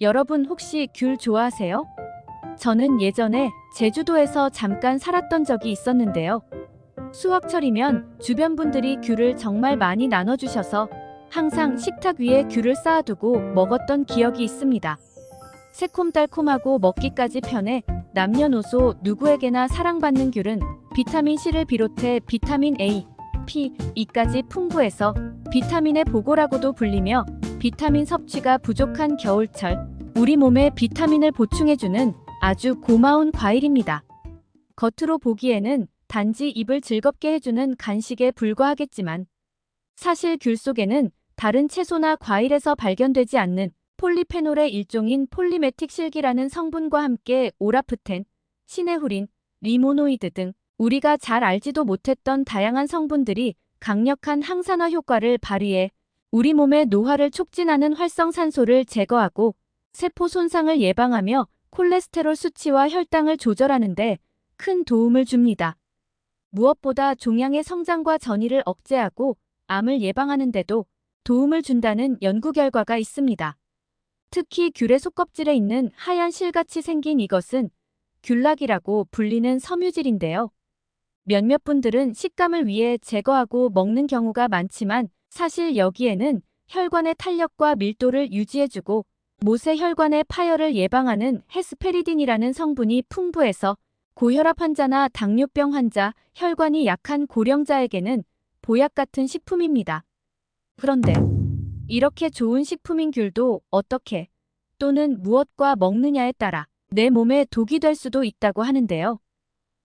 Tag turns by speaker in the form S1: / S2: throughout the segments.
S1: 여러분 혹시 귤 좋아하세요? 저는 예전에 제주도에서 잠깐 살았던 적이 있었는데요. 수확철이면 주변 분들이 귤을 정말 많이 나눠주셔서 항상 식탁 위에 귤을 쌓아두고 먹었던 기억이 있습니다. 새콤달콤하고 먹기까지 편해 남녀노소 누구에게나 사랑받는 귤은 비타민 C를 비롯해 비타민 A, P, E까지 풍부해서 비타민의 보고라고도 불리며 비타민 섭취가 부족한 겨울철 우리 몸에 비타민을 보충해주는 아주 고마운 과일입니다. 겉으로 보기에는 단지 입을 즐겁게 해주는 간식에 불과하겠지만 사실 귤 속에는 다른 채소나 과일에서 발견되지 않는 폴리페놀의 일종인 폴리메틱 실기라는 성분과 함께 오라프텐, 시네후린, 리모노이드 등 우리가 잘 알지도 못했던 다양한 성분들이 강력한 항산화 효과를 발휘해 우리 몸의 노화를 촉진하는 활성산소를 제거하고 세포 손상을 예방하며 콜레스테롤 수치와 혈당을 조절하는 데 큰 도움을 줍니다. 무엇보다 종양의 성장과 전이를 억제하고 암을 예방하는 데도 도움을 준다는 연구 결과가 있습니다. 특히 귤의 속껍질에 있는 하얀 실같이 생긴 이것은 귤락이라고 불리는 섬유질인데요. 몇몇 분들은 식감을 위해 제거하고 먹는 경우가 많지만 사실 여기에는 혈관의 탄력과 밀도를 유지해주고 모세 혈관의 파열을 예방하는 헤스페리딘이라는 성분이 풍부해서 고혈압 환자나 당뇨병 환자, 혈관이 약한 고령자에게는 보약 같은 식품입니다. 그런데 이렇게 좋은 식품인 귤도 어떻게 또는 무엇과 먹느냐에 따라 내 몸에 독이 될 수도 있다고 하는데요.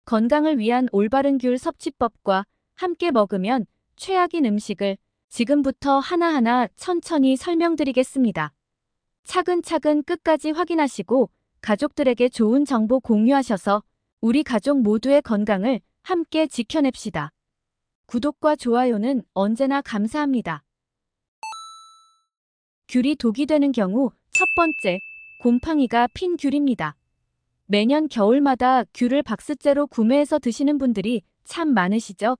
S1: 건강을 위한 올바른 귤 섭취법과 함께 먹으면 최악인 음식을 지금부터 하나하나 천천히 설명드리겠습니다. 차근차근 끝까지 확인하시고 가족들에게 좋은 정보 공유하셔서 우리 가족 모두의 건강을 함께 지켜냅시다. 구독과 좋아요는 언제나 감사합니다. 귤이 독이 되는 경우 첫 번째, 곰팡이가 핀 귤입니다. 매년 겨울마다 귤을 박스째로 구매해서 드시는 분들이 참 많으시죠?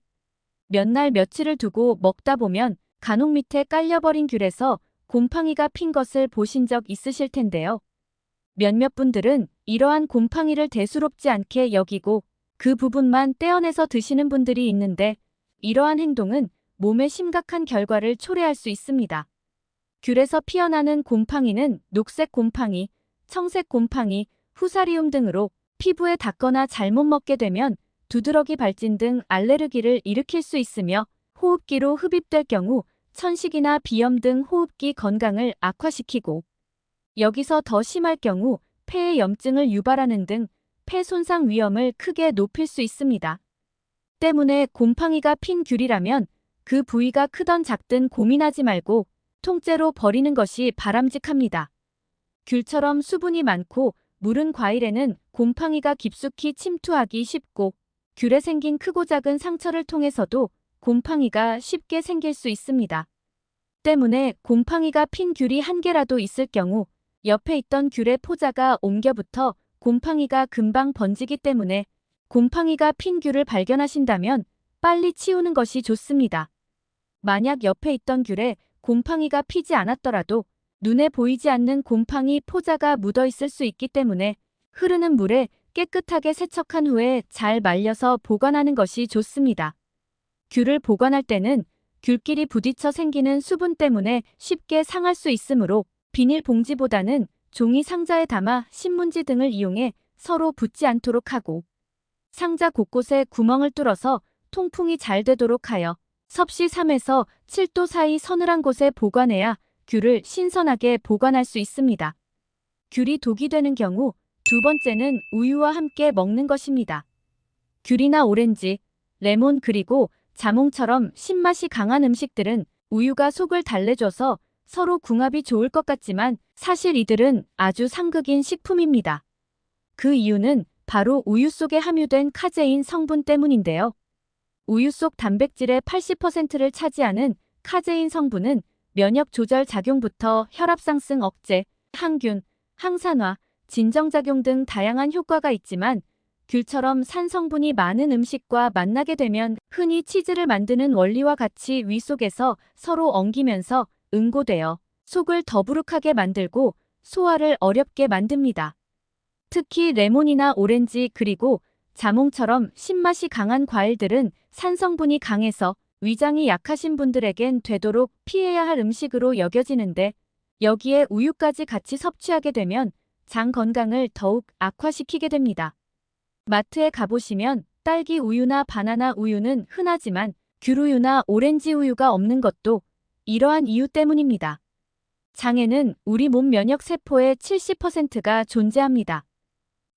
S1: 몇 날 며칠을 두고 먹다 보면 간혹 밑에 깔려버린 귤에서 곰팡이가 핀 것을 보신 적 있으실 텐데요. 몇몇 분들은 이러한 곰팡이를 대수롭지 않게 여기고 그 부분만 떼어내서 드시는 분들이 있는데 이러한 행동은 몸에 심각한 결과를 초래할 수 있습니다. 귤에서 피어나는 곰팡이는 녹색 곰팡이, 청색 곰팡이, 후사리움 등으로 피부에 닿거나 잘못 먹게 되면 두드러기 발진 등 알레르기를 일으킬 수 있으며 호흡기로 흡입될 경우 천식이나 비염 등 호흡기 건강을 악화시키고 여기서 더 심할 경우 폐에 염증을 유발하는 등 폐 손상 위험을 크게 높일 수 있습니다. 때문에 곰팡이가 핀 귤이라면 그 부위가 크든 작든 고민하지 말고 통째로 버리는 것이 바람직합니다. 귤처럼 수분이 많고 무른 과일에는 곰팡이가 깊숙이 침투하기 쉽고 귤에 생긴 크고 작은 상처를 통해서도 곰팡이가 쉽게 생길 수 있습니다. 때문에 곰팡이가 핀 귤이 한 개라도 있을 경우 옆에 있던 귤의 포자가 옮겨붙어 곰팡이가 금방 번지기 때문에 곰팡이가 핀 귤을 발견하신다면 빨리 치우는 것이 좋습니다. 만약 옆에 있던 귤에 곰팡이가 피지 않았더라도 눈에 보이지 않는 곰팡이 포자가 묻어 있을 수 있기 때문에 흐르는 물에 깨끗하게 세척한 후에 잘 말려서 보관하는 것이 좋습니다. 귤을 보관할 때는 귤끼리 부딪혀 생기는 수분 때문에 쉽게 상할 수 있으므로 비닐봉지보다는 종이 상자에 담아 신문지 등을 이용해 서로 붙지 않도록 하고 상자 곳곳에 구멍을 뚫어서 통풍이 잘 되도록 하여 섭씨 3에서 7도 사이 서늘한 곳에 보관해야 귤을 신선하게 보관할 수 있습니다. 귤이 독이 되는 경우 두 번째는 우유와 함께 먹는 것입니다. 귤이나 오렌지, 레몬 그리고 자몽처럼 신맛이 강한 음식들은 우유가 속을 달래줘서 서로 궁합이 좋을 것 같지만 사실 이들은 아주 상극인 식품입니다. 그 이유는 바로 우유 속에 함유된 카제인 성분 때문인데요. 우유 속 단백질의 80%를 차지하는 카제인 성분은 면역 조절 작용부터 혈압 상승 억제, 항균, 항산화, 진정작용 등 다양한 효과가 있지만 귤처럼 산 성분이 많은 음식과 만나게 되면 흔히 치즈를 만드는 원리와 같이 위 속에서 서로 엉기면서 응고되어 속을 더부룩하게 만들고 소화를 어렵게 만듭니다. 특히 레몬이나 오렌지 그리고 자몽처럼 신맛이 강한 과일들은 산성분이 강해서 위장이 약하신 분들에겐 되도록 피해야 할 음식으로 여겨지는데, 여기에 우유까지 같이 섭취하게 되면 장 건강을 더욱 악화시키게 됩니다. 마트에 가보시면 딸기 우유나 바나나 우유는 흔하지만 귤우유나 오렌지 우유가 없는 것도 이러한 이유 때문입니다. 장에는 우리 몸 면역 세포의 70%가 존재합니다.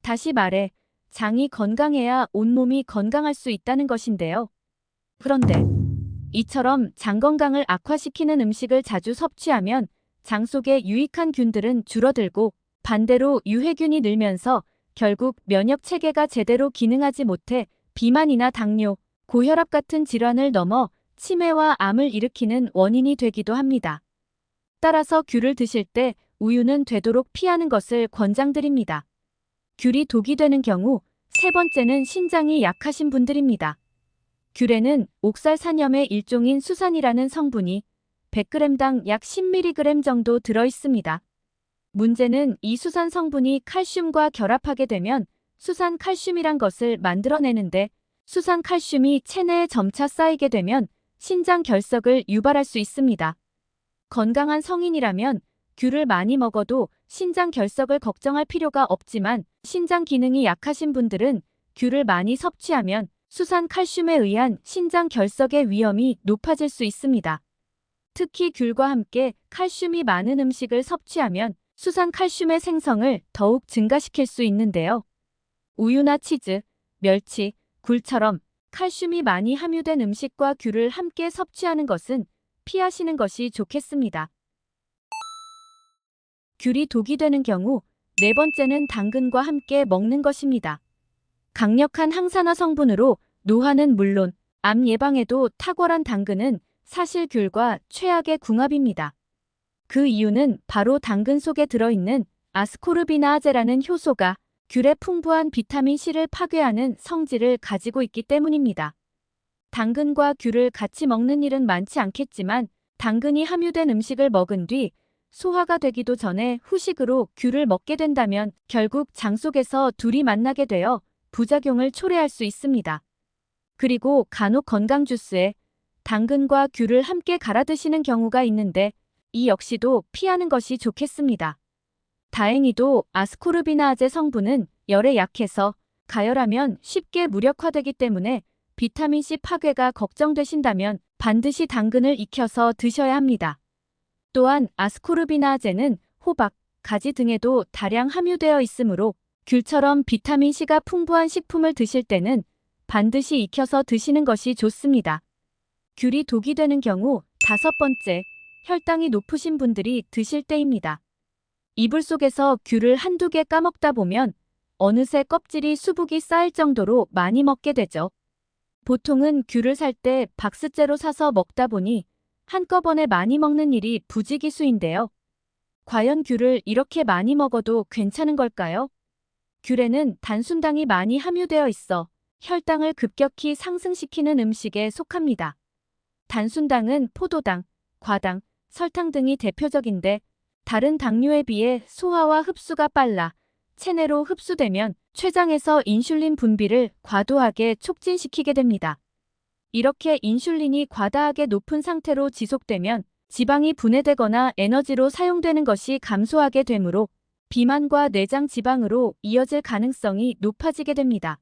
S1: 다시 말해, 장이 건강해야 온몸이 건강할 수 있다는 것인데요. 그런데 이처럼 장 건강을 악화시키는 음식을 자주 섭취하면 장 속의 유익한 균들은 줄어들고 반대로 유해균이 늘면서 결국 면역 체계가 제대로 기능하지 못해 비만이나 당뇨, 고혈압 같은 질환을 넘어 치매와 암을 일으키는 원인이 되기도 합니다. 따라서 귤을 드실 때 우유는 되도록 피하는 것을 권장드립니다. 귤이 독이 되는 경우 세 번째는 신장이 약하신 분들입니다. 귤에는 옥살산염의 일종인 수산이라는 성분이 100g당 약 10mg 정도 들어있습니다. 문제는 이 수산 성분이 칼슘과 결합하게 되면 수산 칼슘이란 것을 만들어내는데, 수산 칼슘이 체내에 점차 쌓이게 되면 신장 결석을 유발할 수 있습니다. 건강한 성인이라면 귤을 많이 먹어도 신장 결석을 걱정할 필요가 없지만, 신장 기능이 약하신 분들은 귤을 많이 섭취하면 수산 칼슘에 의한 신장 결석의 위험이 높아질 수 있습니다. 특히 귤과 함께 칼슘이 많은 음식을 섭취하면 수산 칼슘의 생성을 더욱 증가시킬 수 있는데요. 우유나 치즈, 멸치, 굴처럼 칼슘이 많이 함유된 음식과 귤을 함께 섭취하는 것은 피하시는 것이 좋겠습니다. 귤이 독이 되는 경우 네 번째는 당근과 함께 먹는 것입니다. 강력한 항산화 성분으로 노화는 물론 암 예방에도 탁월한 당근은 사실 귤과 최악의 궁합입니다. 그 이유는 바로 당근 속에 들어있는 아스코르비나아제라는 효소가 귤의 풍부한 비타민C를 파괴하는 성질을 가지고 있기 때문입니다. 당근과 귤을 같이 먹는 일은 많지 않겠지만, 당근이 함유된 음식을 먹은 뒤 소화가 되기도 전에 후식으로 귤을 먹게 된다면 결국 장 속에서 둘이 만나게 되어 부작용을 초래할 수 있습니다. 그리고 간혹 건강 주스에 당근과 귤을 함께 갈아 드시는 경우가 있는데, 이 역시도 피하는 것이 좋겠습니다. 다행히도 아스코르비나아제 성분은 열에 약해서 가열하면 쉽게 무력화되기 때문에 비타민C 파괴가 걱정되신다면 반드시 당근을 익혀서 드셔야 합니다. 또한 아스코르비나아제는 호박, 가지 등에도 다량 함유되어 있으므로 귤처럼 비타민C가 풍부한 식품을 드실 때는 반드시 익혀서 드시는 것이 좋습니다. 귤이 독이 되는 경우 다섯 번째, 혈당이 높으신 분들이 드실 때입니다. 이불 속에서 귤을 한두 개 까먹다 보면 어느새 껍질이 수북이 쌓일 정도로 많이 먹게 되죠. 보통은 귤을 살 때 박스째로 사서 먹다 보니 한꺼번에 많이 먹는 일이 부지기수인데요. 과연 귤을 이렇게 많이 먹어도 괜찮은 걸까요? 귤에는 단순당이 많이 함유되어 있어 혈당을 급격히 상승시키는 음식에 속합니다. 단순당은 포도당, 과당, 설탕 등이 대표적인데, 다른 당류에 비해 소화와 흡수가 빨라 체내로 흡수되면 췌장에서 인슐린 분비를 과도하게 촉진시키게 됩니다. 이렇게 인슐린이 과다하게 높은 상태로 지속되면 지방이 분해되거나 에너지로 사용되는 것이 감소하게 되므로 비만과 내장 지방으로 이어질 가능성이 높아지게 됩니다.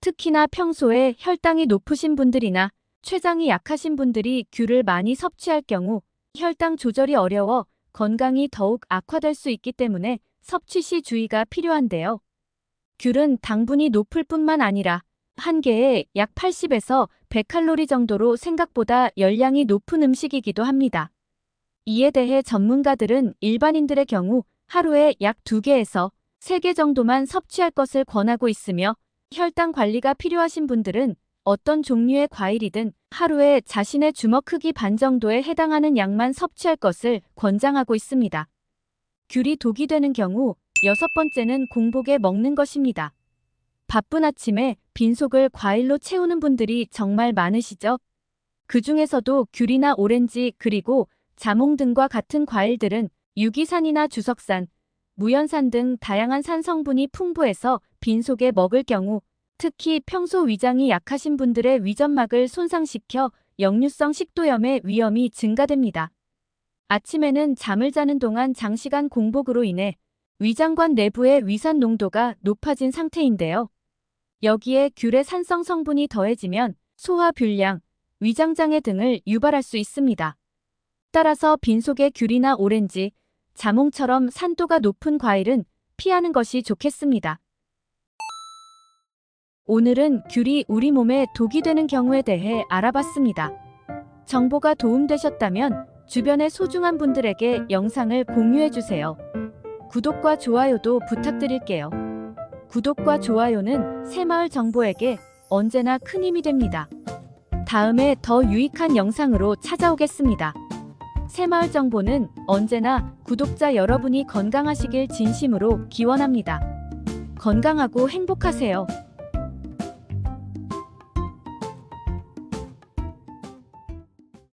S1: 특히나 평소에 혈당이 높으신 분들이나 췌장이 약하신 분들이 귤을 많이 섭취할 경우 혈당 조절이 어려워 건강이 더욱 악화될 수 있기 때문에 섭취 시 주의가 필요한데요. 귤은 당분이 높을 뿐만 아니라 한 개에 약 80에서 100칼로리 정도로 생각보다 열량이 높은 음식이기도 합니다. 이에 대해 전문가들은 일반인들의 경우 하루에 약 2개에서 3개 정도만 섭취할 것을 권하고 있으며, 혈당 관리가 필요하신 분들은 어떤 종류의 과일이든 하루에 자신의 주먹 크기 반 정도에 해당하는 양만 섭취할 것을 권장하고 있습니다. 귤이 독이 되는 경우 여섯 번째는 공복에 먹는 것입니다. 바쁜 아침에 빈속을 과일로 채우는 분들이 정말 많으시죠? 그 중에서도 귤이나 오렌지 그리고 자몽 등과 같은 과일들은 유기산이나 주석산, 무연산 등 다양한 산 성분이 풍부해서 빈속에 먹을 경우 특히 평소 위장이 약하신 분들의 위점막을 손상시켜 역류성 식도염의 위험이 증가됩니다. 아침에는 잠을 자는 동안 장시간 공복으로 인해 위장관 내부의 위산 농도가 높아진 상태인데요. 여기에 귤의 산성 성분이 더해지면 소화 불량, 위장장애 등을 유발할 수 있습니다. 따라서 빈속의 귤이나 오렌지, 자몽처럼 산도가 높은 과일은 피하는 것이 좋겠습니다. 오늘은 귤이 우리 몸에 독이 되는 경우에 대해 알아봤습니다. 정보가 도움되셨다면 주변의 소중한 분들에게 영상을 공유해주세요. 구독과 좋아요도 부탁드릴게요. 구독과 좋아요는 새마을 정보에게 언제나 큰 힘이 됩니다. 다음에 더 유익한 영상으로 찾아오겠습니다. 새마을 정보는 언제나 구독자 여러분이 건강하시길 진심으로 기원합니다. 건강하고 행복하세요.